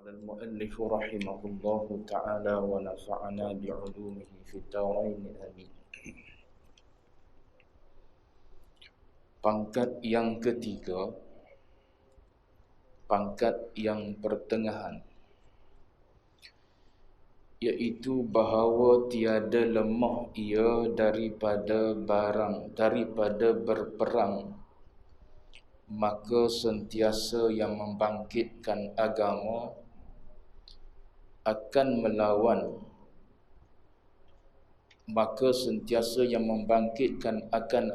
قال المؤلف رحمه الله تعالى ونفعنا بعلومه في الدارين آمين. Pangkat yang ketiga, pangkat yang pertengahan, iaitu bahawa tiada lemah ia daripada berperang, maka sentiasa yang membangkitkan agama akan melawan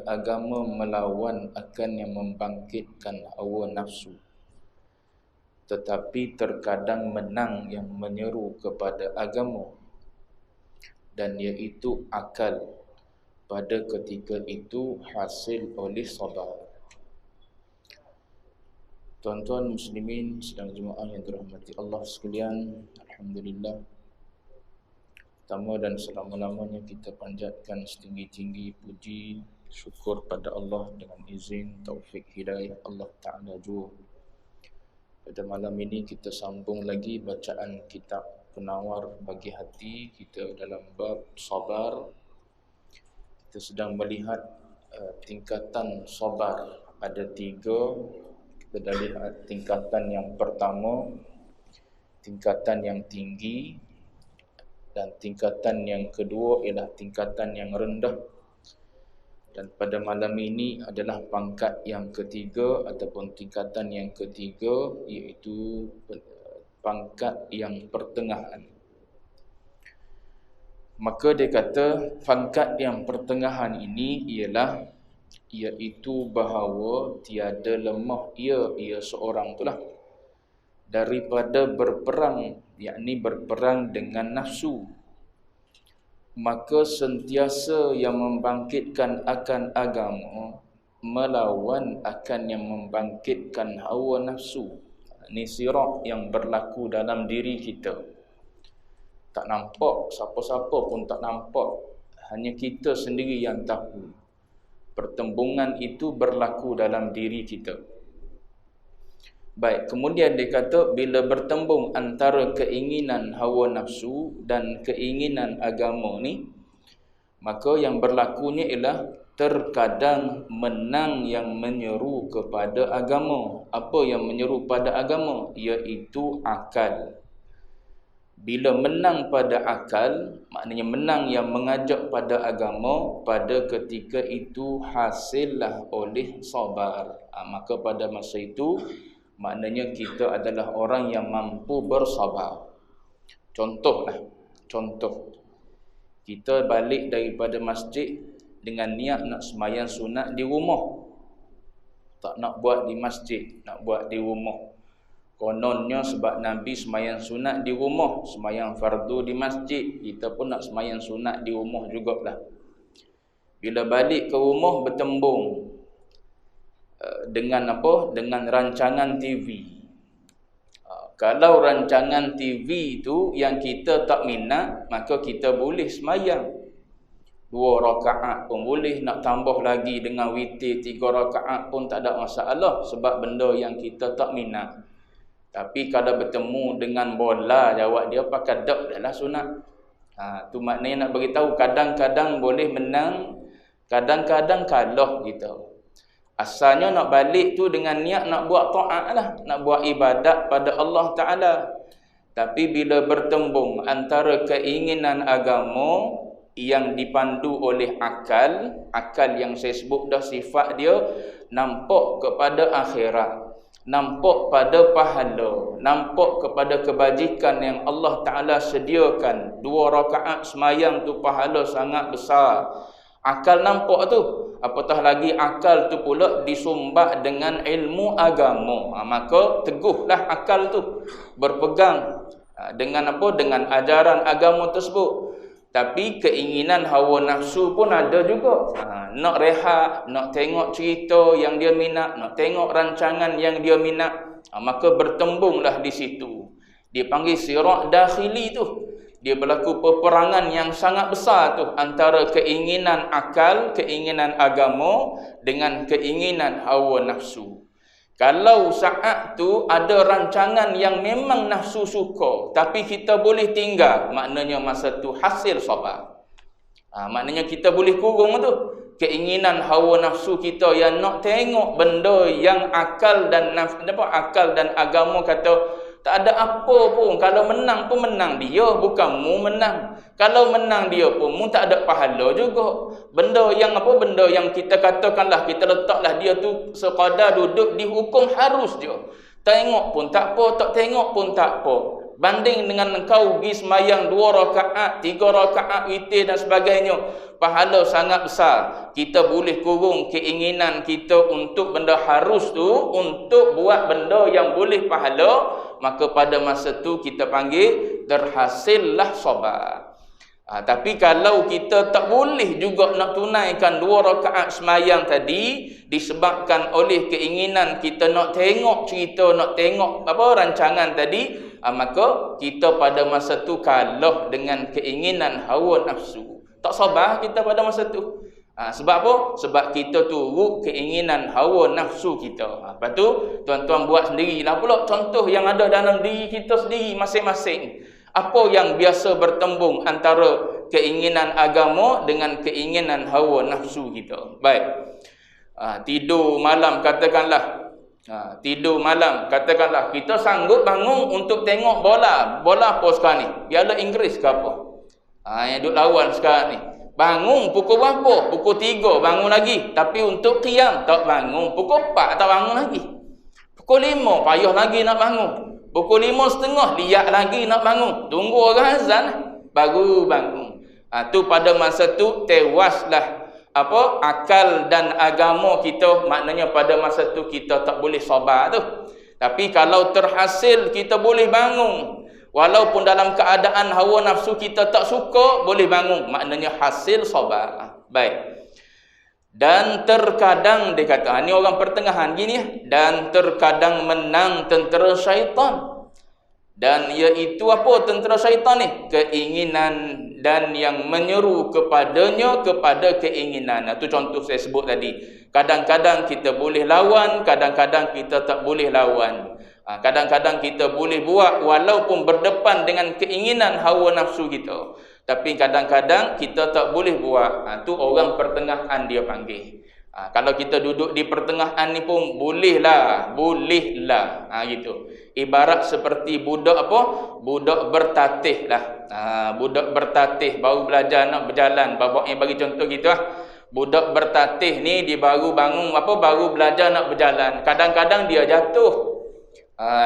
agama melawan akan yang membangkitkan hawa nafsu, tetapi terkadang menang yang menyeru kepada agama, dan iaitu akal pada ketika itu hasil oleh sabar. Tuan-tuan muslimin sedang jemaah yang dirahmati Allah sekalian, alhamdulillah, pertama dan selama-lamanya kita panjatkan setinggi-tinggi puji syukur pada Allah dengan izin taufik hidayah Allah Ta'ala jua. Pada malam ini kita sambung lagi bacaan kitab penawar bagi hati kita dalam bab sabar. Kita sedang melihat tingkatan sabar ada 3. Kita dah lihat tingkatan yang pertama, tingkatan yang tinggi, dan tingkatan yang kedua ialah tingkatan yang rendah. Dan pada malam ini adalah pangkat yang ketiga ataupun tingkatan yang ketiga, iaitu pangkat yang pertengahan. Maka dia kata pangkat yang pertengahan ini iaitu bahawa tiada lemah ia seorang itulah daripada berperang, yakni berperang dengan nafsu, maka sentiasa yang membangkitkan akan agama melawan akan yang membangkitkan hawa nafsu. Ini sirat yang berlaku dalam diri kita. Tak nampak, siapa-siapa pun tak nampak, hanya kita sendiri yang tahu. Pertembungan itu berlaku dalam diri kita. Baik, kemudian dia kata bila bertembung antara keinginan hawa nafsu dan keinginan agama ni, maka yang berlakunya ialah terkadang menang yang menyeru kepada agama. Apa yang menyeru pada agama? Iaitu akal. Bila menang pada akal, maknanya menang yang mengajak pada agama, pada ketika itu hasillah oleh sabar. Maka pada masa itu maknanya kita adalah orang yang mampu bersabar. Contoh, kita balik daripada masjid dengan niat nak sembahyang sunat di rumah. Tak nak buat di masjid, nak buat di rumah. Kononnya sebab Nabi sembahyang sunat di rumah, sembahyang fardu di masjid, kita pun nak sembahyang sunat di rumah jugalah. Bila balik ke rumah bertembung dengan apa? Dengan rancangan TV. Kalau rancangan TV itu yang kita tak minat, maka kita boleh sembahyang 2 rakaat pun boleh, nak tambah lagi dengan witir 3 rakaat pun tak ada masalah, sebab benda yang kita tak minat. Tapi kalau bertemu dengan bola, jawab dia pakai dak adalah sunat. Tu maknanya nak beritahu kadang-kadang boleh menang, kadang-kadang kalah kita. Asalnya nak balik tu dengan niat nak buat taat lah, nak buat ibadat pada Allah Ta'ala. Tapi bila bertembung antara keinginan agama yang dipandu oleh akal yang saya sebut dah sifat dia nampak kepada akhirat, nampak pada pahala, nampak kepada kebajikan yang Allah Ta'ala sediakan. 2 rakaat semayang tu pahala sangat besar. Akal nampak tu. Apatah lagi akal tu pula disumbat dengan ilmu agama. Maka teguhlah akal tu. Berpegang dengan apa? Dengan ajaran agama tersebut. Tapi keinginan hawa nafsu pun ada juga. Nak rehat, nak tengok cerita yang dia minat, nak tengok rancangan yang dia minat. Maka bertembunglah di situ. Dia panggil sirat dakhili tu. Dia berlaku peperangan yang sangat besar tu antara keinginan akal, keinginan agama dengan keinginan hawa nafsu. Kalau saat tu ada rancangan yang memang nafsu suka, tapi kita boleh tinggal, maknanya masa tu hasil sabar. Maknanya kita boleh kurung tu keinginan hawa nafsu kita yang nak tengok benda yang akal dan akal dan agama kata tak ada apa pun. Kalau menang pun menang dia, bukan mu menang. Kalau menang dia pun mu tak ada pahala juga. Benda yang benda yang kita katakanlah, kita letaklah dia tu sekadar duduk dihukum harus je. Tengok pun tak apa, tak tengok pun tak apa. Banding dengan engkau pergi semayang 2 rakaat, 3 rakaat witir dan sebagainya, pahala sangat besar. Kita boleh kurung keinginan kita untuk benda harus tu, untuk buat benda yang boleh pahala, maka pada masa tu kita panggil terhasillah sabar. Tapi kalau kita tak boleh juga nak tunaikan 2 rakaat semayang tadi, disebabkan oleh keinginan kita nak tengok cerita, nak tengok rancangan tadi, maka kita pada masa tu kalah dengan keinginan hawa nafsu. Tak sabar kita pada masa tu. Sebab apa? Sebab kita turut keinginan hawa nafsu kita. Lepas tu tuan-tuan buat sendirilah pula contoh yang ada dalam diri kita sendiri masing-masing. Apa yang biasa bertembung antara keinginan agama dengan keinginan hawa nafsu kita. Baik. Tidur malam katakanlah. Tidur malam katakanlah kita sanggup bangun untuk tengok bola. Bola apa sekarang ni? Piala Inggeris ke apa? Yang duk lawan sekarang ni. Bangun pukul berapa? Pukul 3 bangun lagi. Tapi untuk qiyam tak bangun. Pukul 4 tak bangun lagi. Pukul 5 payah lagi nak bangun. Pukul 5:30 liat lagi nak bangun. Tunggu orang azan baru bangun. Tu pada masa tu tewaslah akal dan agama kita. Maknanya pada masa tu kita tak boleh sabar tu. Tapi kalau terhasil kita boleh bangun, walaupun dalam keadaan hawa nafsu kita tak suka, boleh bangun. Maknanya hasil sabar. Baik. Dan terkadang dia kata, ni orang pertengahan gini, dan terkadang menang tentera syaitan. Dan iaitu apa tentera syaitan ni? Keinginan dan yang menyeru kepadanya kepada keinginan. Itu contoh saya sebut tadi. Kadang-kadang kita boleh lawan, kadang-kadang kita tak boleh lawan. Kadang-kadang kita boleh buat walaupun berdepan dengan keinginan hawa nafsu kita. Tapi kadang-kadang kita tak boleh buat. Tu orang pertengahan dia panggil. Kalau kita duduk di pertengahan ni pun bolehlah. Bolehlah. Gitu. Ibarat seperti budak budak bertatih lah. Budak bertatih baru belajar nak berjalan. Babaknya bagi contoh gitu lah. Budak bertatih ni dia baru bangun baru belajar nak berjalan. Kadang-kadang dia jatuh.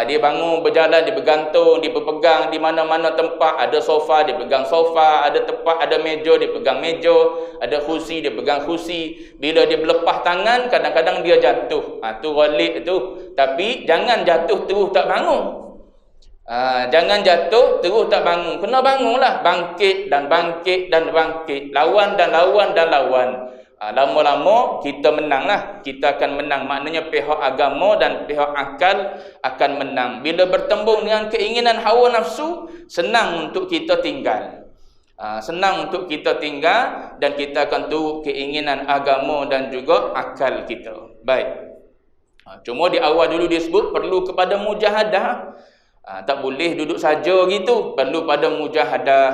Dia bangun berjalan, dia bergantung, dia berpegang di mana-mana tempat. Ada sofa, dia pegang sofa. Ada tempat, ada meja, dia pegang meja. Ada kursi, dia pegang kursi. Bila dia berlepas tangan, kadang-kadang dia jatuh. Tu ghalib tu. Tapi jangan jatuh terus tak bangun. Jangan jatuh terus tak bangun. Kena bangunlah. Bangkit dan bangkit dan bangkit. Lawan dan lawan dan lawan. Lama-lama kita menanglah. Kita akan menang. Maknanya pihak agama dan pihak akal akan menang. Bila bertembung dengan keinginan hawa nafsu, senang untuk kita tinggal. Senang untuk kita tinggal dan kita akan turut keinginan agama dan juga akal kita. Baik. Cuma di awal dulu disebut perlu kepada mujahadah. Tak boleh duduk saja gitu. Perlu pada mujahadah.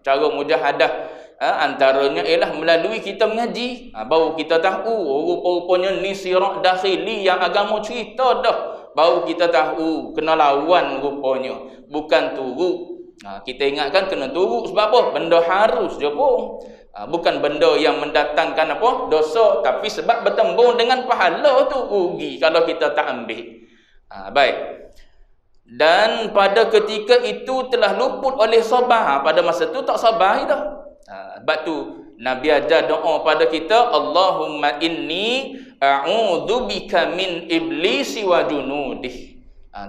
Cara mujahadah antaranya ialah melalui kita mengaji. Baru kita tahu rupa-rupanya ni sirat dakhili yang agama cerita dah. Baru kita tahu kena lawan rupanya. Bukan turut. Kita ingatkan kena turut sebab apa? Benda harus je pun. Bukan benda yang mendatangkan dosa. Tapi sebab bertembung dengan pahala tu rugi kalau kita tak ambil. Baik. Dan pada ketika itu telah luput oleh sabar. Pada masa tu tak sabar dah. Sebab tu Nabi ajar doa pada kita, Allahumma inni a'udzubika min iblisi wa junudih.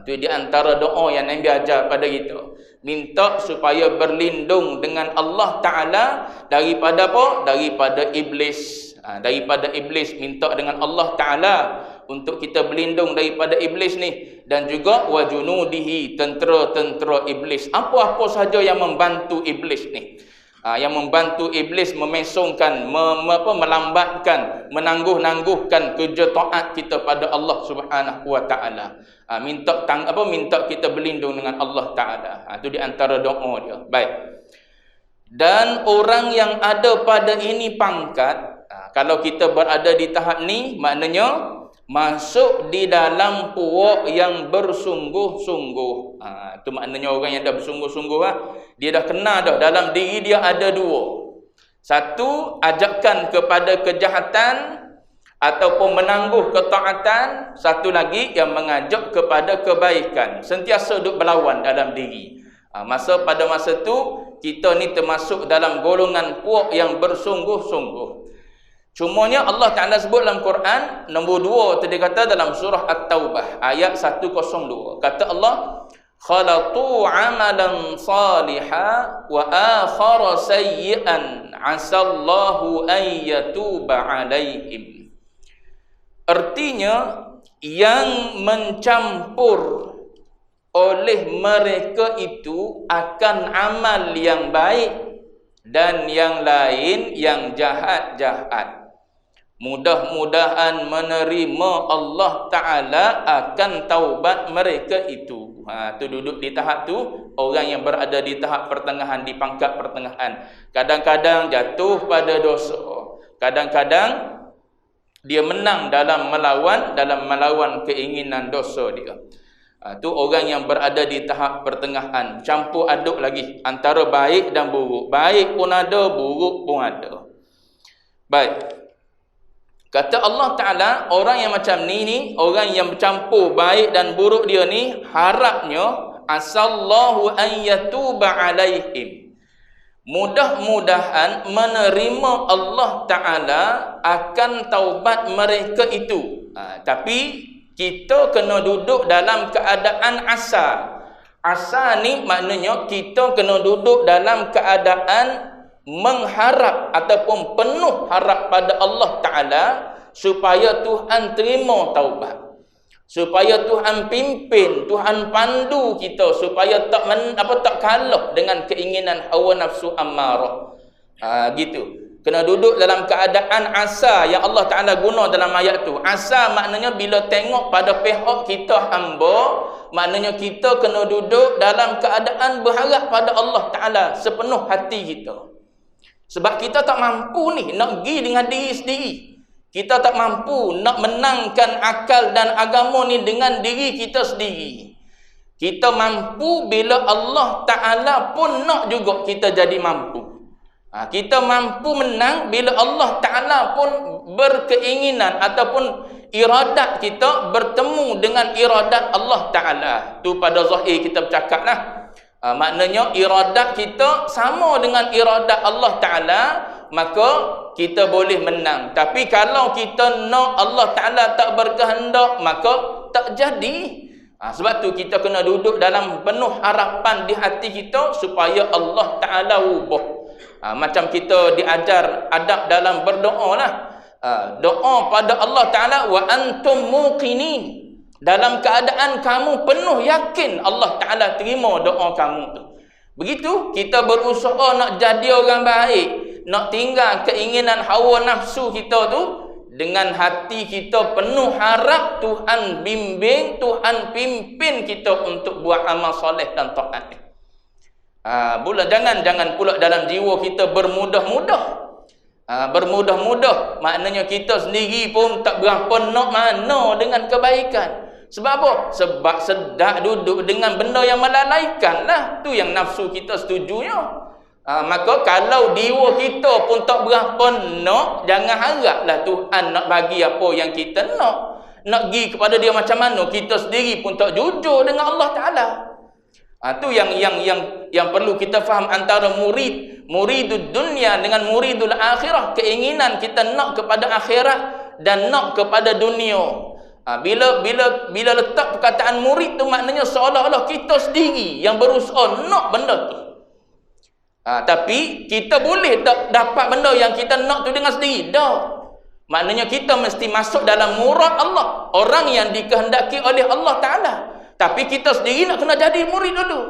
Tu di antara doa yang Nabi ajar pada kita. Minta supaya berlindung dengan Allah Ta'ala daripada apa? Daripada iblis. Daripada iblis. Minta dengan Allah Ta'ala untuk kita berlindung daripada iblis ni. Dan juga wa junudihi, tentera-tentera iblis. Apa-apa sahaja yang membantu iblis ni. yang membantu iblis memesongkan, melambatkan, menangguh-nangguhkan kerja taat kita pada Allah Subhanahu wa taala. Minta kita berlindung dengan Allah taala. Itu di antara doa dia. Baik. Dan orang yang ada pada ini pangkat, kalau kita berada di tahap ni, maknanya masuk di dalam puak yang bersungguh-sungguh. Itu maknanya orang yang dah bersungguh-sungguh dia dah kenal dah dalam diri dia ada dua. Satu, ajakan kepada kejahatan ataupun menangguh ketaatan. Satu lagi yang mengajak kepada kebaikan. Sentiasa duk berlawan dalam diri. Pada masa tu kita ni termasuk dalam golongan puak yang bersungguh-sungguh. Cumanya Allah Ta'ala sebut dalam Quran, nombor 2 tadi kata dalam surah At-Taubah ayat 102. Kata Allah, khalatu amalan saliha wa akhara sayyi'an asallahu an yatuba alaihim. Artinya, yang mencampur oleh mereka itu akan amal yang baik dan yang lain yang jahat-jahat. Mudah-mudahan menerima Allah Ta'ala akan taubat mereka itu. Tu duduk di tahap tu, orang yang berada di tahap pertengahan, di pangkat pertengahan. Kadang-kadang jatuh pada dosa. Kadang-kadang dia menang dalam melawan keinginan dosa dia. Tu orang yang berada di tahap pertengahan. Campur aduk lagi antara baik dan buruk. Baik pun ada, buruk pun ada. Baik. Kata Allah Ta'ala, orang yang macam ni, orang yang bercampur baik dan buruk dia ni, harapnya asallahu an yatuba alaihim. Mudah-mudahan menerima Allah Ta'ala akan taubat mereka itu. Tapi kita kena duduk dalam keadaan asa. Asa ni maknanya kita kena duduk dalam keadaan mengharap ataupun penuh harap pada Allah Ta'ala supaya Tuhan terima taubat, supaya Tuhan pimpin, Tuhan pandu kita supaya tak kalah dengan keinginan hawa nafsu ammarah. Gitu. Kena duduk dalam keadaan asa yang Allah Ta'ala guna dalam ayat tu. Asa maknanya bila tengok pada pihak kita hamba, maknanya kita kena duduk dalam keadaan berharap pada Allah Ta'ala sepenuh hati kita. Sebab kita tak mampu ni nak pergi dengan diri sendiri. Kita tak mampu nak menangkan akal dan agama ni dengan diri kita sendiri. Kita mampu bila Allah Ta'ala pun nak juga kita jadi mampu. Kita mampu menang bila Allah Ta'ala pun berkeinginan ataupun iradat kita bertemu dengan iradat Allah Ta'ala. Tu pada zahir kita bercakap lah. Maknanya iradat kita sama dengan iradat Allah Ta'ala, maka kita boleh menang. Tapi kalau kita nak Allah Ta'ala tak berkehendak, maka tak jadi. Sebab tu kita kena duduk dalam penuh harapan di hati kita supaya Allah Ta'ala ubah. Macam kita diajar adab dalam berdoa lah. Doa pada Allah Ta'ala, wa antum muqinin. Dalam keadaan kamu penuh yakin Allah Ta'ala terima doa kamu tu. Begitu kita berusaha nak jadi orang baik, nak tinggal keinginan hawa nafsu kita tu, dengan hati kita penuh harap Tuhan bimbing, Tuhan pimpin kita untuk buat amal soleh dan taat. Jangan pula dalam jiwa kita bermudah-mudah. Bermudah-mudah maknanya kita sendiri pun tak berapa nak mana dengan kebaikan. Sebab apa? Sebab sedap duduk dengan benda yang melalaikan lah. Tu yang nafsu kita setujunya. Maka kalau jiwa kita pun tak berapa nak, jangan haraplah Tuhan nak bagi apa yang kita nak. Nak pergi kepada dia macam mana, kita sendiri pun tak jujur dengan Allah Ta'ala. Tu yang perlu kita faham antara muridul dunia dengan muridul akhirah. Keinginan kita nak kepada akhirat dan nak kepada dunia. Bila letak perkataan murid tu maknanya seolah-olah kita sendiri yang berusaha nak benda tu. Tapi kita boleh dapat benda yang kita nak tu dengan sendiri. Maknanya kita mesti masuk dalam murad Allah, orang yang dikehendaki oleh Allah Ta'ala. Tapi kita sendiri nak kena jadi murid dulu.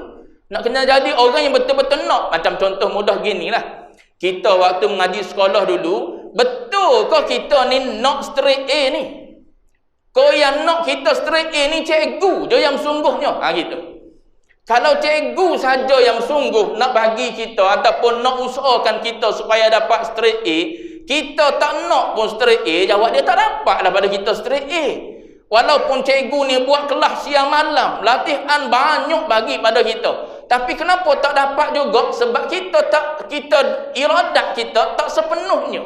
Nak kena jadi orang yang betul-betul nak. Macam contoh mudah gini lah. Kita waktu mengaji sekolah dulu, betul kau kita ni nak straight A ni? Kau yang nak kita straight A ni cikgu je yang sungguhnya. Gitu. Kalau cikgu saja yang sungguh nak bagi kita ataupun nak usahakan kita supaya dapat straight A, kita tak nak pun straight A, jawab dia tak dapat daripada kita straight A. Walaupun cikgu ni buat kelas siang malam, latihan banyak bagi pada kita. Tapi kenapa tak dapat juga? Sebab iradat kita tak sepenuhnya.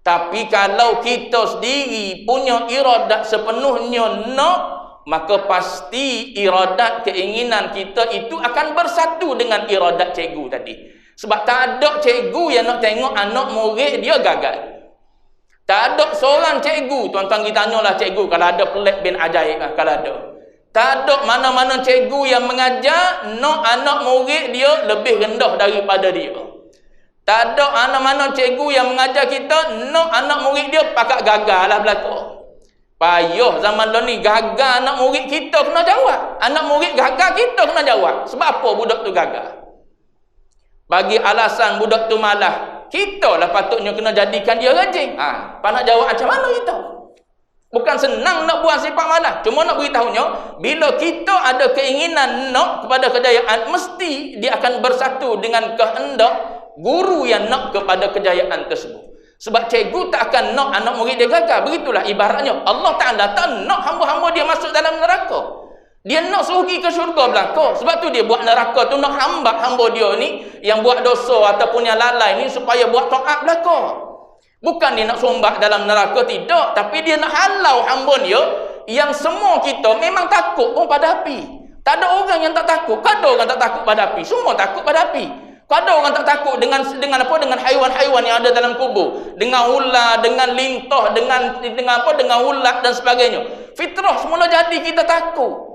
Tapi kalau kita sendiri punya iradat sepenuhnya nak, maka pasti iradat keinginan kita itu akan bersatu dengan iradat cikgu tadi. Sebab tak ada cikgu yang nak tengok anak murid dia gagal. Tak ada seorang cikgu, tuan-tuan kita tanyalah cikgu kalau ada pelik bin ajaib kalau ada. Tak ada mana-mana cikgu yang mengajar nak anak murid dia lebih rendah daripada dia. Tak ada mana-mana cikgu yang mengajar kita nak anak murid dia pakat gagal lah belakang. Payah zaman ni gagal anak murid kita kena jawab. Anak murid gagal kita kena jawab. Sebab apa budak tu gagal? Bagi alasan budak tu malah, kita lah patutnya kena jadikan dia rajin. Apa nak jawab macam mana kita? Bukan senang nak buat sifat malas. Cuma nak beritahunya, bila kita ada keinginan nak kepada kejayaan, mesti dia akan bersatu dengan kehendak guru yang nak kepada kejayaan tersebut. Sebab cikgu tak akan nak anak murid dia gagal. Begitulah ibaratnya. Allah Ta'ala tak nak hamba-hamba dia masuk dalam neraka. Dia nak suruh pergi ke syurga belaka. Sebab tu dia buat neraka tu nak hambat hamba dia ni yang buat dosa ataupun yang lalai ni supaya buat taat belaka. Bukan dia nak sombak dalam neraka, tidak. Tapi dia nak halau hamba dia yang semua kita memang takut pun pada api. Tak ada orang yang tak takut. Ada orang tak takut pada api. Semua takut pada api. Ada orang tak takut dengan apa? Dengan haiwan-haiwan yang ada dalam kubur. Dengan ular, dengan lintah, dengan ulat dan sebagainya. Fitrah semula jadi kita takut.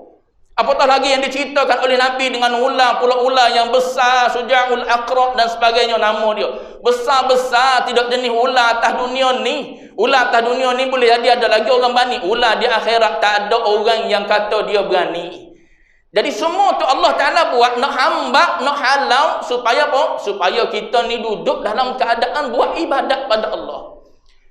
Apatah lagi yang diceritakan oleh Nabi dengan ular, pula ular yang besar, Suja'ul Aqrab dan sebagainya nama dia. Besar-besar, tidak jenis ular atas dunia ni. Ular atas dunia ni boleh jadi ada lagi orang berani. Ular di akhirat tak ada orang yang kata dia berani. Jadi semua tu Allah Ta'ala buat nak hambat, nak halau supaya apa? Supaya kita ni duduk dalam keadaan buat ibadat pada Allah.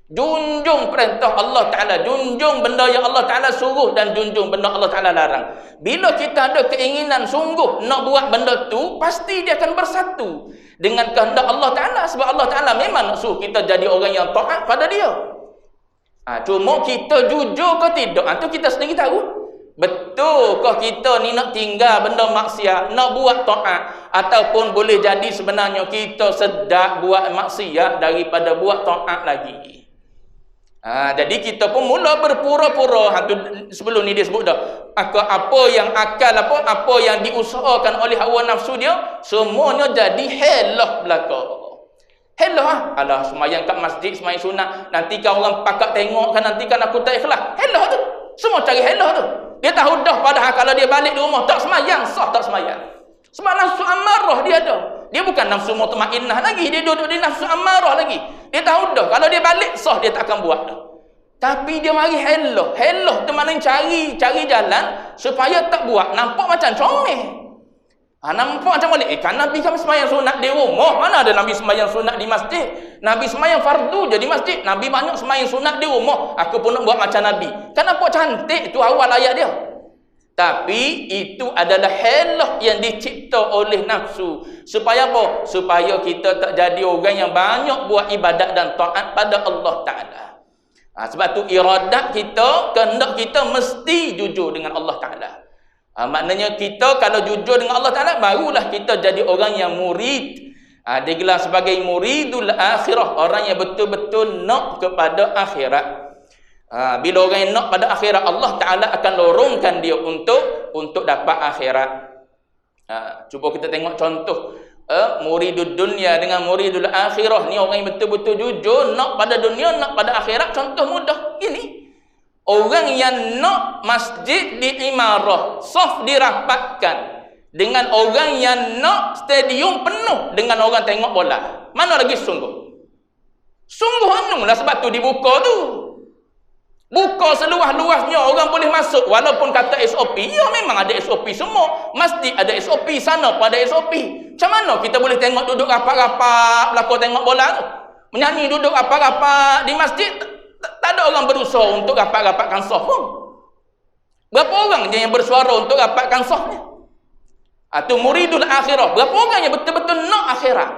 Junjung perintah Allah Ta'ala, junjung benda yang Allah Ta'ala suruh dan junjung benda Allah Ta'ala larang. Bila kita ada keinginan sungguh nak buat benda tu, pasti dia akan bersatu dengan kehendak Allah Ta'ala. Sebab Allah Ta'ala memang nak suruh kita jadi orang yang taat pada dia. Cuma kita jujur ke tidak, itu kita sendiri tahu. Betulkah kita ni nak tinggal benda maksiat, nak buat taat, ataupun boleh jadi sebenarnya kita sedap buat maksiat daripada buat taat lagi. Jadi kita pun mula berpura-pura. Sebelum ni dia sebut dah, apa yang akal apa yang diusahakan oleh hawa nafsu dia, semuanya jadi helah belaka. Helah alah semayang kat masjid, semayang sunat, nanti kan orang pakak tengok kan, nanti kan aku tak ikhlas. Helah tu. Semua cari helah tu. Dia tahu dah padahal kalau dia balik di rumah tak semayang, sah tak semayang. Sebab nafsu amarah dia ada. Dia bukan nafsu mutmainnah lagi, dia duduk di nafsu amarah lagi. Dia tahu dah kalau dia balik sah dia tak akan buat dah. Tapi dia mari helah. Helah tu maknanya cari jalan supaya tak buat. Nampak macam comel. Nampak macam balik. Kan Nabi kan semayang sunat di rumah. Mana ada Nabi semayang sunat di masjid? Nabi semayang fardu je di masjid. Nabi banyak semayang sunat di rumah. Aku pun nak buat macam Nabi. Kan nampak cantik tu awal ayat dia. Tapi itu adalah helah yang dicipta oleh nafsu. Supaya apa? Supaya kita tak jadi orang yang banyak buat ibadat dan taat pada Allah Ta'ala. Sebab tu iradat kita, kehendak kita mesti jujur dengan Allah Ta'ala. Maknanya kita kalau jujur dengan Allah Ta'ala, barulah kita jadi orang yang murid. Dia gelar sebagai muridul akhirah, orang yang betul-betul nak kepada akhirat. Bila orang yang nak pada akhirat, Allah Ta'ala akan lorongkan dia untuk dapat akhirat. Cuba kita tengok contoh muridul dunia dengan muridul akhirah ni, orang yang betul-betul jujur nak pada dunia, nak pada akhirat. Contoh mudah ini, orang yang nak masjid di imarah, saf dirapatkan, dengan orang yang nak stadium penuh dengan orang tengok bola. Mana lagi sungguh? Sungguh anunglah. Sebab tu dibuka tu, buka seluas-luasnya, orang boleh masuk. Walaupun kata SOP, ya memang ada SOP semua. Masjid ada SOP, sana pun ada SOP. Macam mana kita boleh tengok duduk rapat-rapat berlakon tengok bola tu? Menyanyi duduk rapat-rapat di masjid, tak ada orang berusaha untuk rapat-rapatkan saf pun. Berapa orang je yang bersuara untuk rapatkan safnya? Atau muridul akhirah, berapa orang yang betul-betul nak akhirat?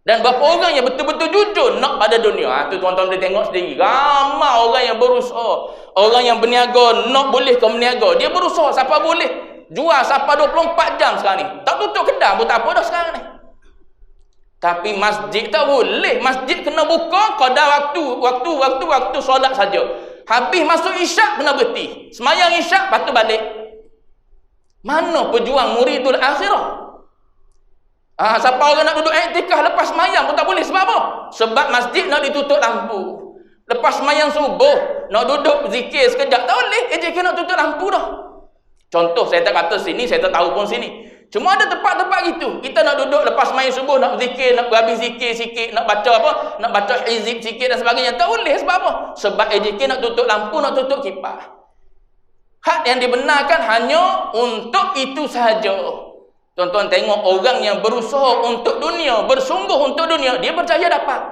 Dan berapa orang yang betul-betul jujur nak pada dunia? Itu tuan-tuan boleh tengok sendiri. Ramai orang yang berusaha, orang yang berniaga, nak boleh ke berniaga, dia berusaha siapa boleh. Jual siapa 24 jam sekarang ni. Tak tutup kedai pun tak apa dah sekarang ni. Tapi masjid tak boleh. Masjid kena buka qadar waktu solat saja. Habis masuk isyak kena berhenti. Semayang isyak lepas tu balik. Mana pejuang muridul akhirah? Siapa orang nak duduk iktikaf lepas semayang pun tak boleh. Sebab apa? Sebab masjid nak ditutup lampu. Lepas semayang subuh nak duduk zikir sekejap tak boleh. Dia nak tutup lampu dah. Contoh, saya tak kata sini, saya tak tahu pun sini. Cuma ada tempat-tempat gitu. Kita nak duduk lepas main subuh, nak zikir, nak berhabis zikir sikit, nak baca apa? Nak baca hizib sikit dan sebagainya. Tak boleh. Sebab apa? Sebab AJK nak tutup lampu, nak tutup kipas. Hak yang dibenarkan hanya untuk itu sahaja. Tuan-tuan tengok orang yang berusaha untuk dunia, bersungguh untuk dunia, dia percaya dapat.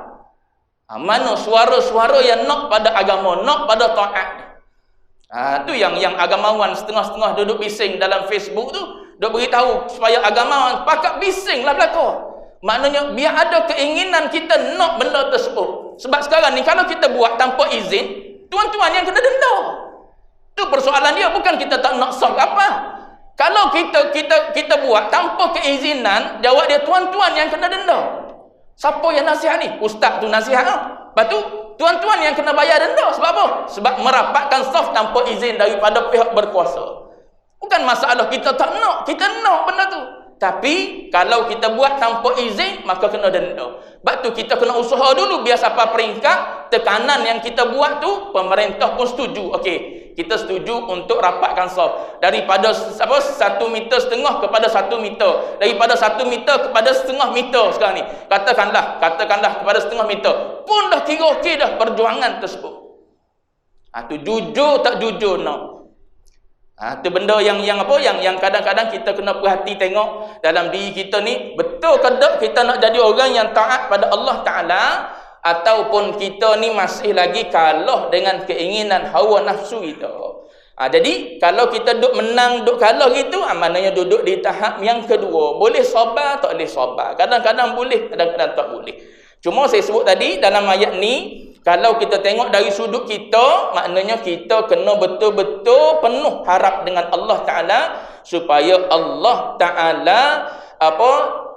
Mana suara-suara yang nak pada agama, nak pada taat. Tu yang agamawan setengah-setengah duduk bising dalam Facebook tu, duk beritahu supaya agamawan pakat bising lah belaka. Maknanya biar ada keinginan kita nak benda tersebut. Sebab sekarang ni kalau kita buat tanpa izin, tuan-tuan yang kena denda. Tu persoalan dia, bukan kita tak nak sok apa. Kalau kita buat tanpa keizinan, jawab dia tuan-tuan yang kena denda. Siapa yang nasihat ni? Ustaz tu nasihat lah. Lepas tu tuan-tuan yang kena bayar denda. Sebab apa? Sebab merapatkan saf tanpa izin daripada pihak berkuasa. Bukan masalah kita tak nak. Kita nak benda tu. Tapi kalau kita buat tanpa izin, maka kena denda. Sebab tu kita kena usaha dulu. Biar siapa peringkat, tekanan yang kita buat tu, pemerintah pun setuju. Okey, kita setuju untuk rapatkan saf. Daripada 1,5 meter kepada 1 meter. Daripada 1 meter kepada setengah meter sekarang ni. Katakanlah kepada setengah meter. Pun dah kira okey dah perjuangan tersebut. Tu jujur tak jujur nak. Tu benda yang kadang-kadang kita kena perhati tengok dalam diri kita ni, betul ke tak kita nak jadi orang yang taat pada Allah Ta'ala, ataupun kita ni masih lagi kalah dengan keinginan hawa nafsu kita. Jadi kalau kita duk menang, duk kalah gitu, maknanya duduk di tahap yang kedua. Boleh sabar, tak boleh sabar. Kadang-kadang boleh, kadang-kadang tak boleh. Cuma saya sebut tadi dalam ayat ni, kalau kita tengok dari sudut kita, maknanya kita kena betul-betul penuh harap dengan Allah Ta'ala, supaya Allah Ta'ala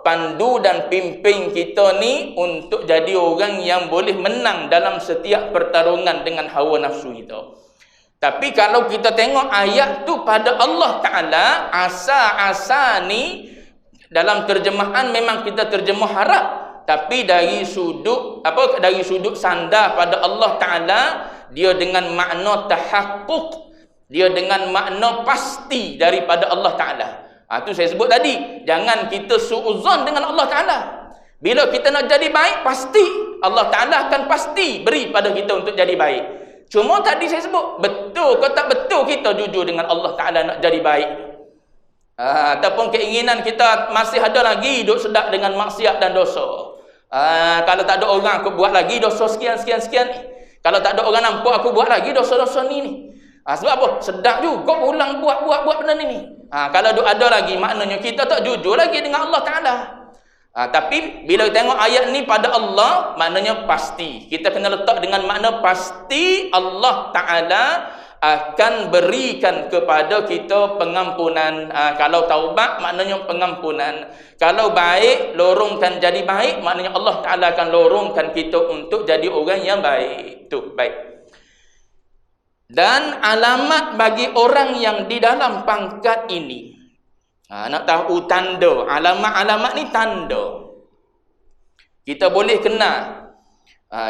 pandu dan pimpin kita ni untuk jadi orang yang boleh menang dalam setiap pertarungan dengan hawa nafsu kita. Tapi kalau kita tengok ayat tu pada Allah Ta'ala, asa-asa ni dalam terjemahan memang kita terjemah harap. Tapi dari sudut sandar pada Allah Ta'ala, dia dengan makna tahaqquk, dia dengan makna pasti daripada Allah Ta'ala. Tu saya sebut tadi, jangan kita suuzon dengan Allah Ta'ala. Bila kita nak jadi baik, pasti Allah Ta'ala akan pasti beri pada kita untuk jadi baik. Cuma tadi saya sebut, betul ke tak betul kita jujur dengan Allah Ta'ala nak jadi baik. Ataupun keinginan kita masih ada lagi duk sedap dengan maksiat dan dosa. Kalau tak ada orang, aku buat lagi dosa sekian. Kalau tak ada orang nampak, aku buat lagi dosa-dosa ni. Sebab apa? Sedap juga ulang buat benda ni. Kalau ada lagi, maknanya kita tak jujur lagi dengan Allah Ta'ala. Tapi bila kita tengok ayat ni pada Allah, maknanya pasti. Kita kena letak dengan makna pasti Allah Ta'ala akan berikan kepada kita pengampunan. Kalau taubat, maknanya pengampunan. Kalau baik, lorongkan jadi baik, maknanya Allah Ta'ala akan lorongkan kita untuk jadi orang yang baik. Tu, baik. Dan alamat bagi orang yang di dalam pangkat ini. Nak tahu tanda. Alamat-alamat ni tanda. Kita boleh kenal.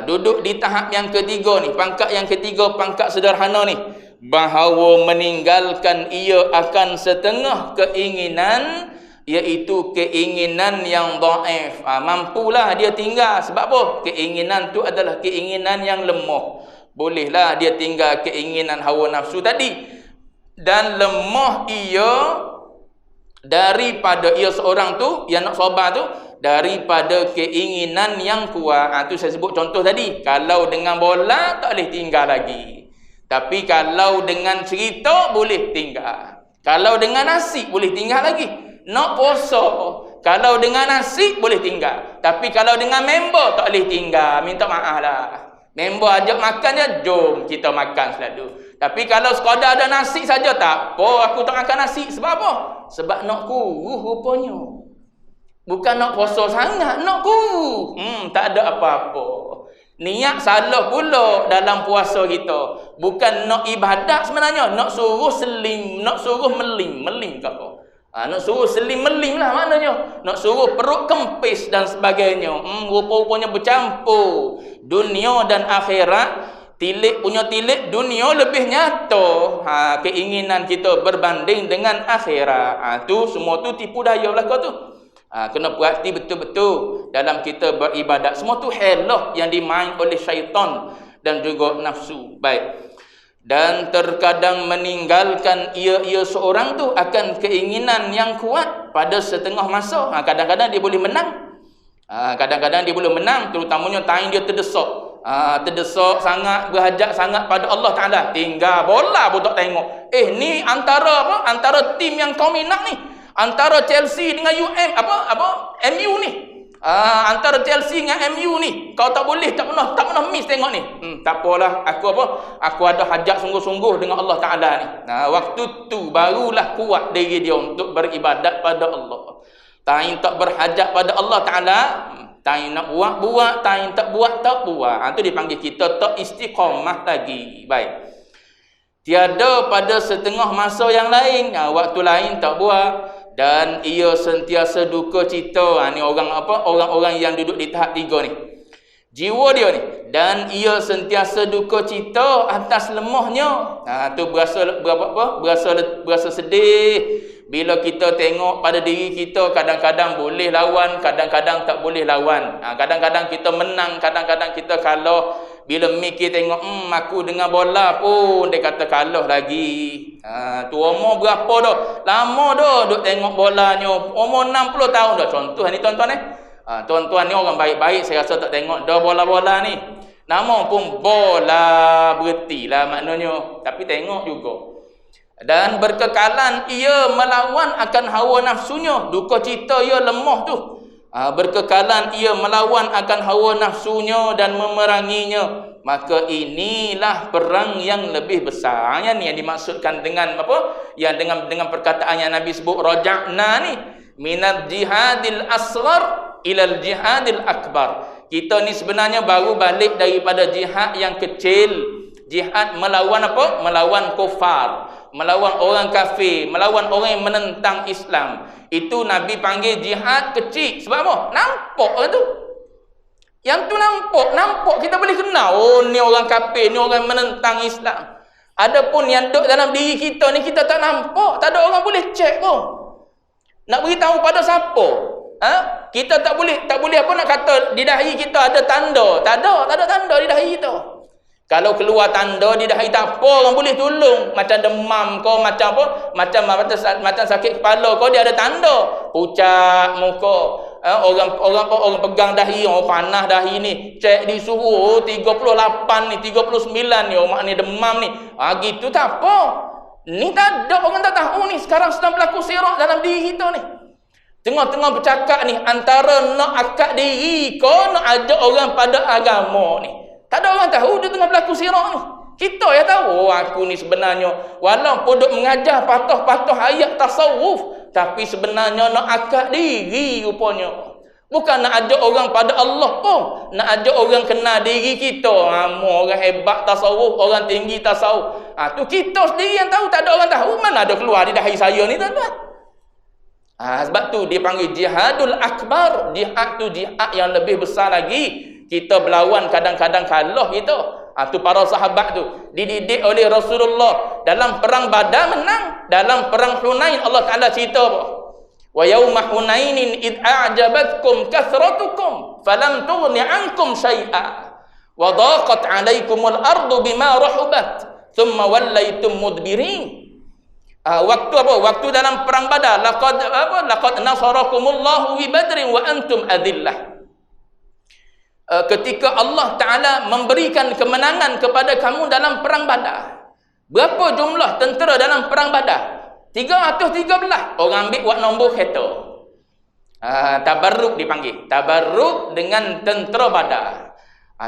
Duduk di tahap yang ketiga ni, pangkat yang ketiga, pangkat sederhana ni, bahawa meninggalkan ia akan setengah keinginan, iaitu keinginan yang dhaif. Mampulah dia tinggal. Sebab apa? Keinginan tu adalah keinginan yang lemah. Bolehlah dia tinggal keinginan hawa nafsu tadi. Dan lemah ia daripada ia seorang tu yang nak sabar tu, daripada keinginan yang kuat. Tu saya sebut contoh tadi. Kalau dengan bola tak boleh tinggal lagi, tapi kalau dengan cerita boleh tinggal. Kalau dengan nasi boleh tinggal lagi. Nak puasa, kalau dengan nasi boleh tinggal, tapi kalau dengan member tak boleh tinggal. Minta maaf lah. Member ajak makan je, jom kita makan selalu. Tapi kalau sekadar ada nasi saja, tak apa, aku tak makan nasi. Sebab apa? Sebab nak kurus rupanya. Bukan nak puasa sangat, nak kurus. Tak ada apa-apa. Niat salah pula dalam puasa kita. Bukan nak ibadat sebenarnya, nak suruh selim, nak suruh melim ke apa? Nak suruh selim melim lah maknanya. Nak suruh perut kempis dan sebagainya. Rupa-rupanya bercampur. Dunia dan akhirat. Tilik punya tilik, dunia lebih nyata. Keinginan kita berbanding dengan akhirat. Tu semua tu tipu daya belaka tu. Kena perhati betul-betul dalam kita beribadat. Semua tu helah yang dimain oleh syaitan dan juga nafsu. Baik. Dan terkadang meninggalkan ia seorang tu akan keinginan yang kuat pada setengah masa. Kadang-kadang dia boleh menang. Kadang-kadang dia boleh menang, terutamanya time dia terdesak. Terdesak sangat, berhajat sangat pada Allah Ta'ala. Tinggal bola pun tak tengok. Ni antara apa? Antara tim yang kau minat ni. Antara Chelsea dengan MU ni. Antara Chelsea dengan MU ni. Kau tak pernah miss tengok ni. Tak apalah, aku ada hajat sungguh-sungguh dengan Allah Ta'ala ni. Waktu tu barulah kuat diri dia untuk beribadat pada Allah. Tain tak berhajat pada Allah Ta'ala, tain nak buat, tain tak buat, tak buat. Itu dipanggil kita tak istiqamah lagi. Baik. Tiada pada setengah masa yang lain, waktu lain tak buat. Dan ia sentiasa duka cita. Ni orang-orang yang duduk di tahap 3 ni. Jiwa dia ni. Dan ia sentiasa duka cita atas lemahnya. Tu berasa sedih. Bila kita tengok pada diri kita, kadang-kadang boleh lawan, kadang-kadang tak boleh lawan. Kadang-kadang kita menang, kadang-kadang kita kalah. Bila mikir tengok, aku dengan bola pun dia kata kalah lagi. Tu umur berapa dah? Lama dah duk tengok bolanya. Umur 60 tahun dah. Contoh ni tuan-tuan tuan-tuan ni orang baik-baik, saya rasa tak tengok dah bola-bola ni. Nama pun bola berhentilah maknanya. Tapi tengok juga. Dan berkekalan ia melawan akan hawa nafsunya. Duka cita ia lemah tu. Berkekalan ia melawan akan hawa nafsunya dan memeranginya. Maka inilah perang yang lebih besar. Yang dimaksudkan dengan apa? Yang dengan perkataan yang Nabi sebut, raja'na ni minal jihadil asghar ilal jihadil akbar. Kita ni sebenarnya baru balik daripada jihad yang kecil. Jihad melawan apa? Melawan kufar, melawan orang kafir, melawan orang yang menentang Islam. Itu Nabi panggil jihad kecil. Sebab apa? Nampak lah tu. Yang tu nampak kita boleh kenal. Ni orang kafir, ni orang menentang Islam. Adapun yang duduk dalam diri kita ni kita tak nampak. Tak ada orang boleh cek pun. Nak beritahu pada siapa? Kita tak boleh apa nak kata di dahi kita ada tanda. Tak ada tanda di dahi kita. Kalau keluar tanda di dahi tak apa orang boleh tolong. Macam demam kau, macam apa? Macam sakit kepala kau, dia ada tanda. Pucat muka. Orang pegang dahi, orang panas dahi ni. Cek di suhu 38 ni, 39 ni, mak ni demam ni. Gitu tak apa. Ni tak ada, orang tak tahu ni. Sekarang sedang berlaku sirah dalam diri kita ni. Tengah-tengah bercakap ni antara nak akad diri kau, nak ajak orang pada agama ni. Tak ada orang tahu dia tengah berlaku sirah ni. Kita yang tahu, aku ni sebenarnya walaupun duk mengajar patah-patah ayat tasawuf, tapi sebenarnya nak akad diri rupanya. Bukan nak ajak orang pada Allah pun, nak ajak orang kenal diri kita. Orang hebat tasawuf, orang tinggi tasawuf. Tu kita sendiri yang tahu, tak ada orang tahu. Mana ada keluar di dahi saya ni tuan-tuan. Sebab tu dia panggil jihadul akbar. Jihad tu jihad yang lebih besar lagi. Kita berlawan kadang-kadang kalah kita. Tu para sahabat tu dididik oleh Rasulullah. Dalam perang Badar menang. Dalam perang Hunain Allah Ta'ala cerita apa? Wa yawma Hunainin id a'jabatkum kathratukum falam tughni ankum syai'a wa dhaqat 'alaykumul ardu bima rahubat thumma wallaytum mudbirin. Waktu apa? Waktu dalam perang Badar. Laqad nasarakumullahu bi Badrin wa antum adillah. Ketika Allah Ta'ala memberikan kemenangan kepada kamu dalam perang Badar. Berapa jumlah tentera dalam perang Badar? 313. Orang ambil buat nombor kereta. Tabarruk dipanggil. Tabarruk dengan tentera Badar.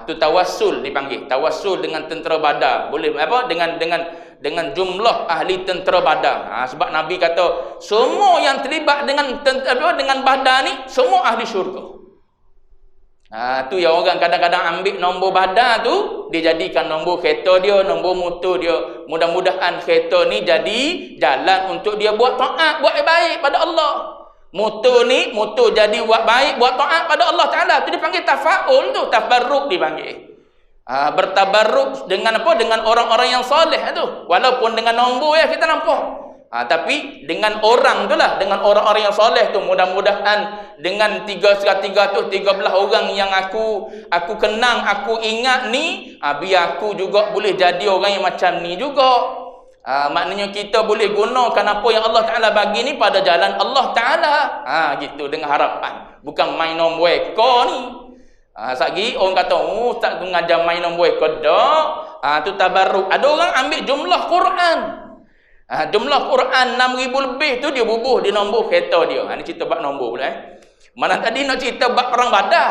Itu tawassul dipanggil. Tawassul dengan tentera Badar. Boleh apa? Dengan jumlah ahli tentera Badar. Sebab Nabi kata semua yang terlibat dengan Badar ni semua ahli syurga. Tu yang orang kadang-kadang ambil nombor Badar tu, dia jadikan nombor kereta dia, nombor motor dia. Mudah-mudahan kereta ni jadi jalan untuk dia buat taat, buat baik pada Allah. Motor ni, motor jadi buat baik, buat taat pada Allah Ta'ala. Tu dipanggil tafaul tu, tabarruk dipanggil. Bertabarruk dengan apa? Dengan orang-orang yang soleh tu. Walaupun dengan nombor ya kita nampak. Tapi dengan orang tu lah, dengan orang-orang yang soleh tu, mudah-mudahan dengan 313 orang yang aku kenang, aku ingat ni, biar aku juga boleh jadi orang yang macam ni juga. Maknanya kita boleh gunakan apa yang Allah Ta'ala bagi ni pada jalan Allah Ta'ala. Gitu dengan harapan. Bukan main nombor ekor ni. Satgi orang kata, tak tu ngajar main nombor ekor dak. Tu tabarruk. Ada orang ambil jumlah Quran. Jumlah Quran 6,000 lebih tu dia bubuh di nombor kereta dia. Ni cerita bab nombor pula Mana tadi nak cerita bab perang Badar.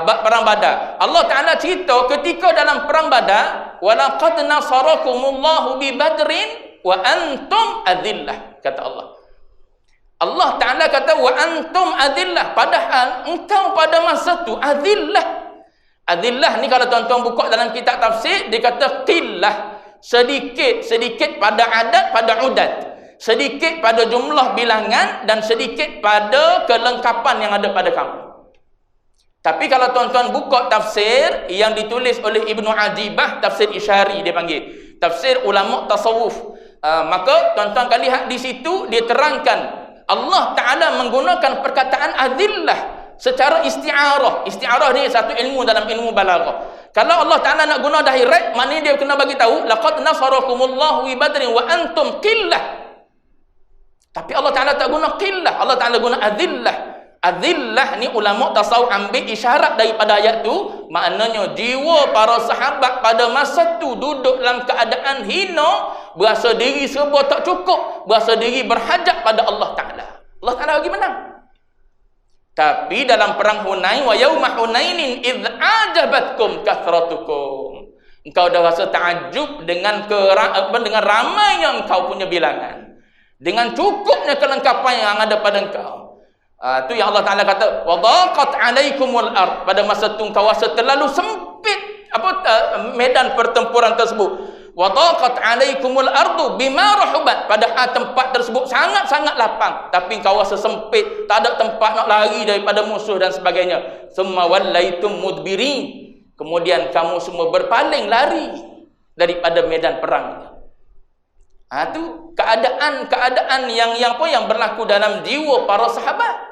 Bab perang Badar. Allah Ta'ala cerita ketika dalam perang Badar, walaqad nasarakumullahu bi Badrin wa antum adillah, kata Allah. Allah Ta'ala kata wa antum adillah, padahal engkau pada masa tu adillah. Adillah ni kalau tuan-tuan buka dalam kitab tafsir, dia kata qillah. Sedikit pada adat, pada udat, sedikit pada jumlah bilangan, dan sedikit pada kelengkapan yang ada pada kamu. Tapi kalau tuan-tuan buka tafsir yang ditulis oleh Ibnu Ajibah, tafsir Isyari dia panggil, tafsir ulama tasawuf, maka tuan-tuan akan lihat di situ dia terangkan Allah Ta'ala menggunakan perkataan adillah secara isti'arah. Isti'arah ni satu ilmu dalam ilmu balaghah. Kalau Allah Ta'ala nak guna direct, maknanya dia kena bagi tahu laqad nasarakumullahu bi Badrin wa antum qillah. Tapi Allah Ta'ala tak guna qillah, Allah Ta'ala guna adillah. Adillah ni ulama tasawuf ambil isyarat daripada ayat tu, maknanya jiwa para sahabat pada masa tu duduk dalam keadaan hina, berasa diri serba tak cukup, berasa diri berhajat pada Allah Ta'ala. Allah Ta'ala bagi menang. Tapi dalam perang Hunain, wa yauma Hunainin idz ajabatkum kathratukum, engkau dah rasa takjub dengan ramainya engkau punya bilangan, dengan cukupnya kelengkapan yang ada pada engkau. Tu yang Allah Ta'ala kata wa daqat alaikumul ard, pada masa tu engkau rasa terlalu sempit medan pertempuran tersebut. Wa daqat alaikumul ardu bima rahubat, padahal tempat tersebut sangat-sangat lapang, tapi engkau rasa sempit, tak ada tempat nak lari daripada musuh dan sebagainya. Summa wallaitum mudbirin, kemudian kamu semua berpaling lari daripada medan perang. Tu keadaan yang berlaku dalam jiwa para sahabat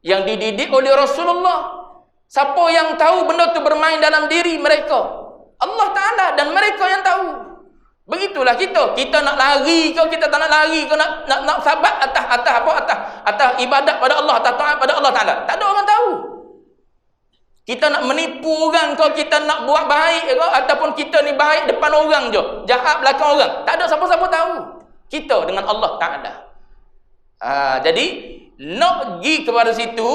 yang dididik oleh Rasulullah. Siapa yang tahu benda tu bermain dalam diri mereka? Allah Ta'ala, dan mereka yang tahu. Begitulah kita nak lari ke, kita tak nak lari ke, nak sabat atas ibadat pada Allah, atas taat pada Allah Ta'ala. Tak ada orang tahu. Kita nak menipu orang ke, kita nak buat baik ke, ataupun kita ni baik depan orang je, jahat belakang orang, tak ada siapa-siapa tahu. Kita dengan Allah Ta'ala. Jadi nak pergi kepada situ,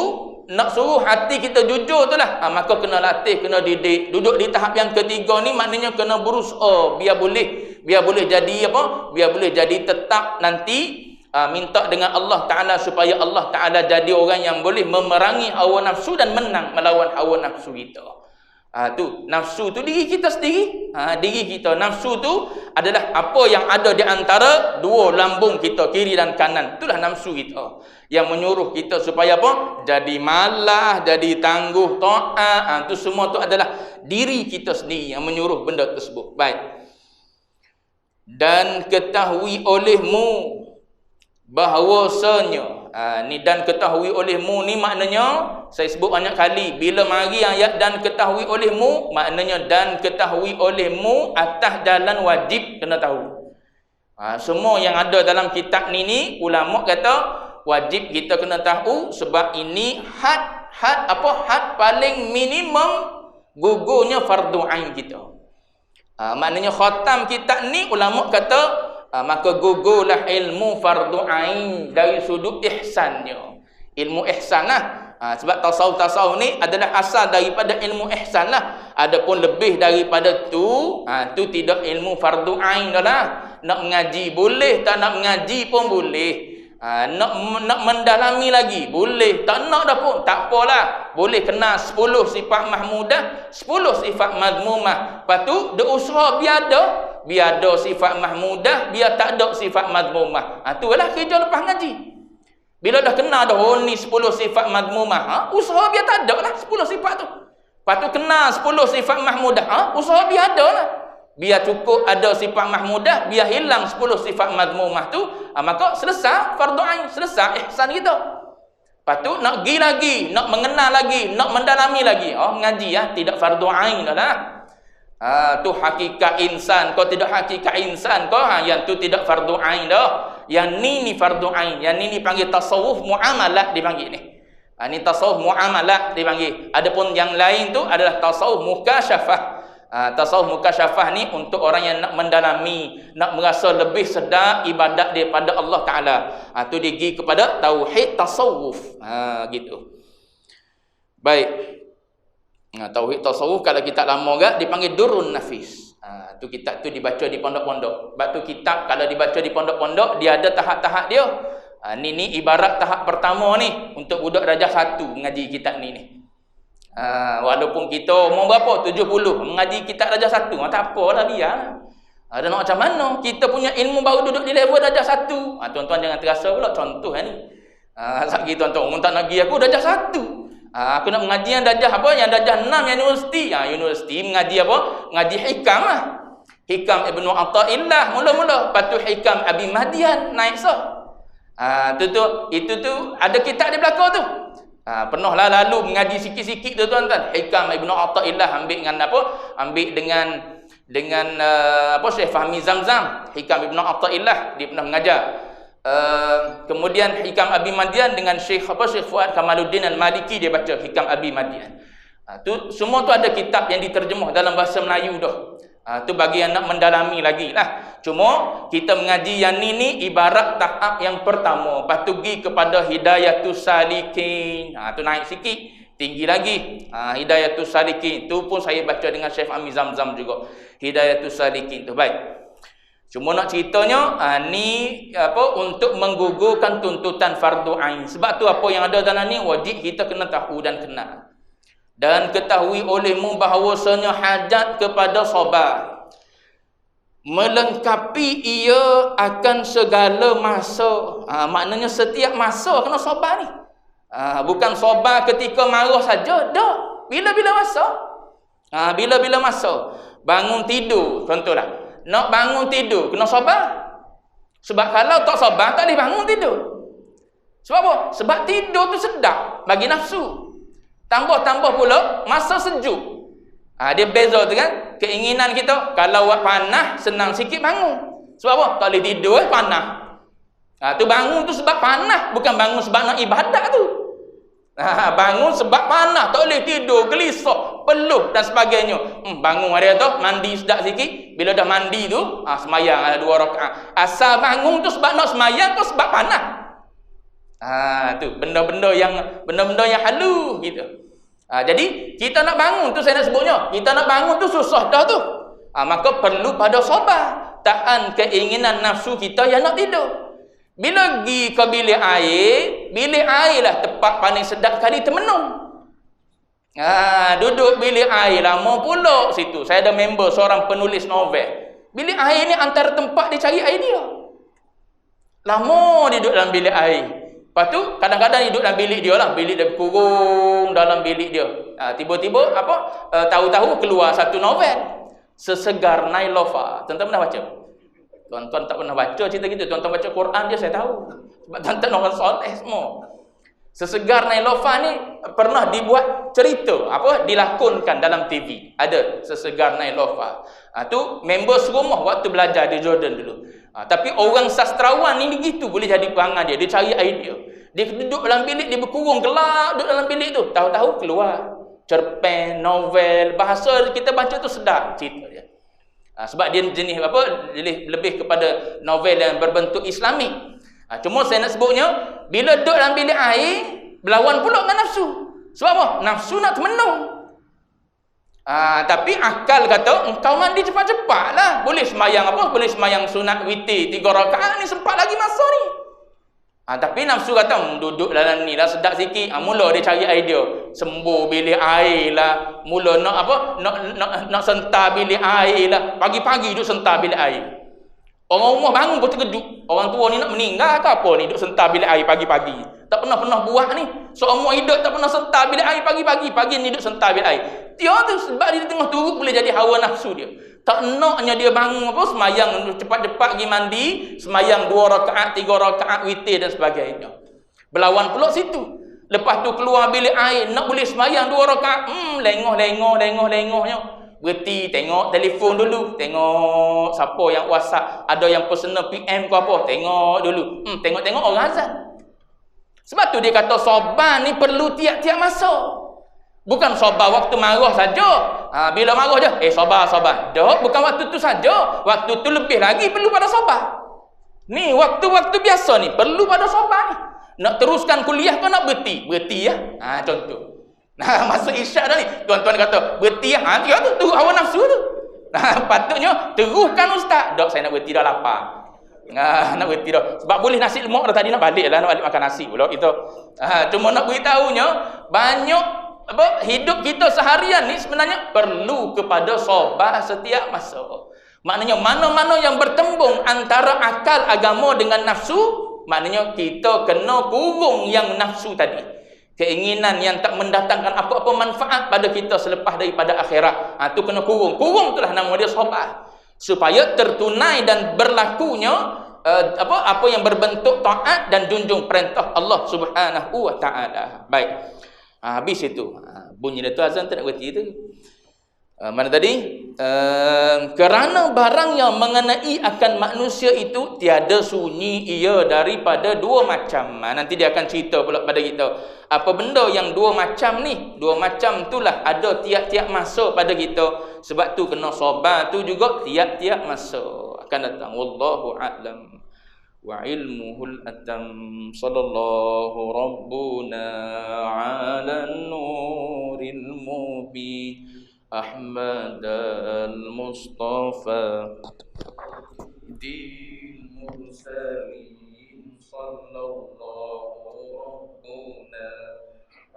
nak suruh hati kita jujur tu lah, maka kena latih, kena didik. Duduk di tahap yang ketiga ni maknanya kena berusaha biar boleh jadi apa? Biar boleh jadi tetap nanti minta dengan Allah Ta'ala supaya Allah Ta'ala jadi orang yang boleh memerangi hawa nafsu dan menang melawan hawa nafsu kita. Tu nafsu tu diri kita sendiri. Diri kita, nafsu tu adalah apa yang ada di antara dua lambung kita, kiri dan kanan. Itulah nafsu kita yang menyuruh kita supaya apa? Jadi malas, jadi tangguh taat. Tu semua tu adalah diri kita sendiri yang menyuruh benda tersebut. Baik. Dan ketahui olehmu bahawasanya, ni dan ketahui olehmu ni maknanya saya sebut banyak kali, bila mari ayat dan ketahui olehmu, maknanya dan ketahui olehmu atas jalan wajib kena tahu. Semua yang ada dalam kitab ni ulama kata wajib kita kena tahu, sebab ini had paling minimum gugurnya fardu ain kita. Maknanya khatam kitab ni ulama kata maka gugurlah ilmu fardu ain dari sudut ihsannya. Ilmu ihsan lah. Sebab tasawuf ni adalah asal daripada ilmu ihsan lah. Adapun lebih daripada tu tidak ilmu fardu ain dah lah. Nak mengaji boleh, tak nak mengaji pun boleh. Nak mendalami lagi boleh, tak nak dah pun tak apalah. Boleh kena 10 sifat mahmudah, 10 sifat madmumah. Lepas tu dia usaha biar ada sifat mahmudah, biar tak ada sifat madmumah. Itulah kerja lepas ngaji. Bila dah kena dah ni 10 sifat madmumah, usaha biar tak ada lah 10 sifat tu. Lepas tu kena 10 sifat mahmudah, usaha biar ada lah. Biar cukup ada sifat mahmudah, biar hilang 10 sifat madmumah tu, maka selesai fardu ain, selesai ihsan kita. Lepas tu nak pergi lagi, nak mengenal lagi, nak mendalami lagi. Mengaji tidak fardu ain dah lah. Tu hakikat insan, kau tidak hakikat insan kau, yang tu tidak fardu ain dah. Yang ni fardu ain. Yang ni panggil tasawuf muamalat dipanggil ni. Ni tasawuf muamalat dipanggil. Adapun yang lain tu adalah tasawuf mukasyafah. Tasawuf mukasyafah ni untuk orang yang nak mendalami, nak merasa lebih sedap ibadat daripada Allah Ta'ala. Tu dia pergi kepada tauhid tasawuf. Gitu. Baik. Tauhid tasawuf kalau kitab lama gak dipanggil Durrun Nafis. Tu kitab tu dibaca di pondok-pondok. Sebab tu kitab kalau dibaca di pondok-pondok dia ada tahap-tahap dia. Ni ibarat tahap pertama ni untuk budak darjah 1 mengaji kitab ni. Walaupun kita umur berapa? 70 mengaji kitab darjah 1, tak apalah biar. Ada nak macam mana? Kita punya ilmu baru duduk di level darjah 1. Tuan-tuan jangan terasa pula contoh ni. Sagi tuan-tuan, orang tak nak pergi aku darjah 1. Aku nak mengaji yang darjah apa? Yang darjah 6 yang universiti. Universiti mengaji apa? Mengaji hikam lah. Hikam Ibnu Athaillah mula-mula. Lepas tu hikam Abi Madian naik itu tu ada kitab di belakang tu. Pernah lah lalu mengaji sikit-sikit tu tuan-tuan. Hikam Ibnu Athaillah ambil dengan apa? Ambil dengan Syekh Fahmi Zamzam. Hikam Ibnu Athaillah dia pernah mengajar. Kemudian Hikam Abi Madian dengan Syekh Fuad Kamaluddin Al-Maliki dia baca Hikam Abi Madian. Tu semua tu ada kitab yang diterjemah dalam bahasa Melayu dah. Tu bagi yang nak mendalami lagi lah. Cuma kita mengaji yang ni ibarat tahap yang pertama. Lepas tu pergi kepada Hidayatus Salikin. Tu naik sikit, tinggi lagi. Hidayatus Salikin. Tu pun saya baca dengan Syekh Ami Zamzam juga. Hidayatus Salikin tu. Baik. Cuma nak ceritanya ni untuk menggugurkan tuntutan fardu ain. Sebab tu apa yang ada dalam ni wajib kita kena tahu dan kenal. Dan ketahui olehmu bahawasanya hajat kepada sabar melengkapi ia akan segala masa. Maknanya setiap masa kena sabar ni. Bukan sabar ketika marah saja. Dah. Bila-bila masa. Bila-bila masa. Bangun tidur. Contohlah. Nak bangun tidur kena sabar. Sebab kalau tak sabar tak boleh bangun tidur. Sebab apa? Sebab tidur tu sedap bagi nafsu. Tambah-tambah pula masa sejuk. Dia beza tu kan. Keinginan kita kalau buat panas senang sikit bangun. Sebab apa? Tak boleh tidur panas. Tu bangun tu sebab panas, bukan bangun sebab nak ibadat tu. Bangun sebab panas, tak boleh tidur, gelisah, peluh dan sebagainya. Bangun hari tu mandi sedap sikit. Bila dah mandi tu semayang ada 2 rakaat. Asal bangun tu sebab nak semayang tu sebab panas. Tu benda-benda yang halu gitu. Jadi kita nak bangun tu saya nak sebutnya. Kita nak bangun tu susah dah tu. Maka perlu pada sabar. Tahan keinginan nafsu kita yang nak tidur. Bila pergi ke bilik air lah tempat paling sedap kali termenung. Duduk bilik air lama pula situ. Saya ada member seorang penulis novel. Bilik air ni antara tempat dia cari idea. Lama dia duduk dalam bilik air. Lepas tu kadang-kadang dia duduk dalam bilik dia lah. Bilik dia kurung dalam bilik dia. Tiba-tiba tahu-tahu keluar satu novel. Sesegar Nailofa. Tuan-tuan pernah baca? Tuan-tuan tak pernah baca cerita gitu. Tuan-tuan baca Quran je saya tahu. Sebab tuan-tuan orang soleh semua. Sesegar Nailofa ni pernah dibuat cerita. Dilakonkan dalam TV. Ada Sesegar Nailofa. Tu member serumah waktu belajar di Jordan dulu. Tapi orang sastrawan ni begitu boleh jadi perangai dia. Dia cari idea. Dia duduk dalam bilik, dia berkurung gelap duduk dalam bilik tu. Tahu-tahu keluar cerpen, novel, bahasa kita baca tu sedap cerita dia. Sebab dia jenis apa? Lebih kepada novel yang berbentuk Islamik. Cuma saya nak sebutnya, bila duduk dalam bilik air, berlawan pula dengan nafsu. Sebab apa? Nafsu nak termenung. Tapi akal kata, engkau mandi cepat-cepat lah. Boleh semayang apa? Boleh semayang sunat witir 3 rakaat ni, sempat lagi masa ni. Tapi nafsu kata, duduk dalam ni lah sedap sikit. Mula dia cari idea. Sembuh bilik air lah. Mula nak apa? Nak sentar bilik air lah. Pagi-pagi duduk sentar bilik air. Orang rumah bangun pun terkejut. Orang tua ni nak meninggal ke apa ni? Duduk sentar bilik air pagi-pagi. Tak pernah buat ni. Seumur hidup tak pernah sentar bilik air pagi-pagi. Pagi ni duduk sentar bilik air. Dia tu sebab dia tengah turut boleh jadi hawa nafsu dia. Tak naknya dia bangun apa? Semayang cepat-cepat pergi mandi. Semayang 2 rakaat, 3 rakaat witir dan sebagainya. Berlawan pula situ. Lepas tu keluar bilik air. Nak boleh semayang 2 rakaat. Lengoh-lengohnya. Berhenti tengok telefon dulu, tengok siapa yang WhatsApp, ada yang personal PM ke apa, tengok dulu. Tengok-tengok orang azan. Sebab tu dia kata sabar ni perlu tiap-tiap masa. Bukan sabar waktu marah saja. Bila marah je, sabar. Dak, bukan waktu tu saja. Waktu tu lebih lagi perlu pada sabar. Ni waktu-waktu biasa ni perlu pada sabar ni. Nak teruskan kuliah ke nak berhenti? Berhenti ya. Contoh. Masuk isyak dah ni. Tuan-tuan kata, berhenti ya. Dia tu hawa nafsu tu. Patutnya, teruskan ustaz. Dok, saya nak berhenti dah lapar. Nak berhenti dah. Sebab boleh nasi lemak dah tadi nak balik lah. Nak balik makan nasi pula. Itu. Cuma nak beritahunya, banyak hidup kita seharian ni sebenarnya perlu kepada sabar setiap masa. Maknanya, mana-mana yang bertembung antara akal agama dengan nafsu, maknanya kita kena kurung yang nafsu tadi. Keinginan yang tak mendatangkan apa-apa manfaat pada kita selepas daripada akhirat. Tu kena kurung. Kurung itulah nama dia sabar. Supaya tertunai dan berlakunya apa yang berbentuk taat dan junjung perintah Allah Subhanahu wa taala. Baik. Habis itu. Bunyi dia tu azan tak nak berhenti tu. Mana tadi? Kerana barang yang mengenai akan manusia itu tiada sunyi ia daripada 2 macam. Nanti dia akan cerita pula pada kita. Apa benda yang 2 macam ni? 2 macam itulah ada tiap-tiap masa pada kita. Sebab tu kena sabar tu juga tiap-tiap masa. Akan datang. Wallahu a'lam. Wa ilmuhul atam. Sallallahu rabbuna ala nuril mubin. أحمد المصطفى دين المرسلين صلى الله ربنا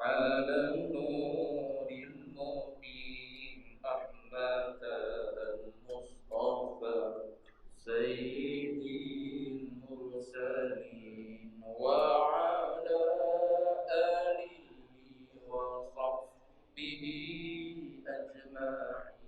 على النور المبين أحمد المصطفى سيد المرسلين وعلى آله وصحبه أجمعين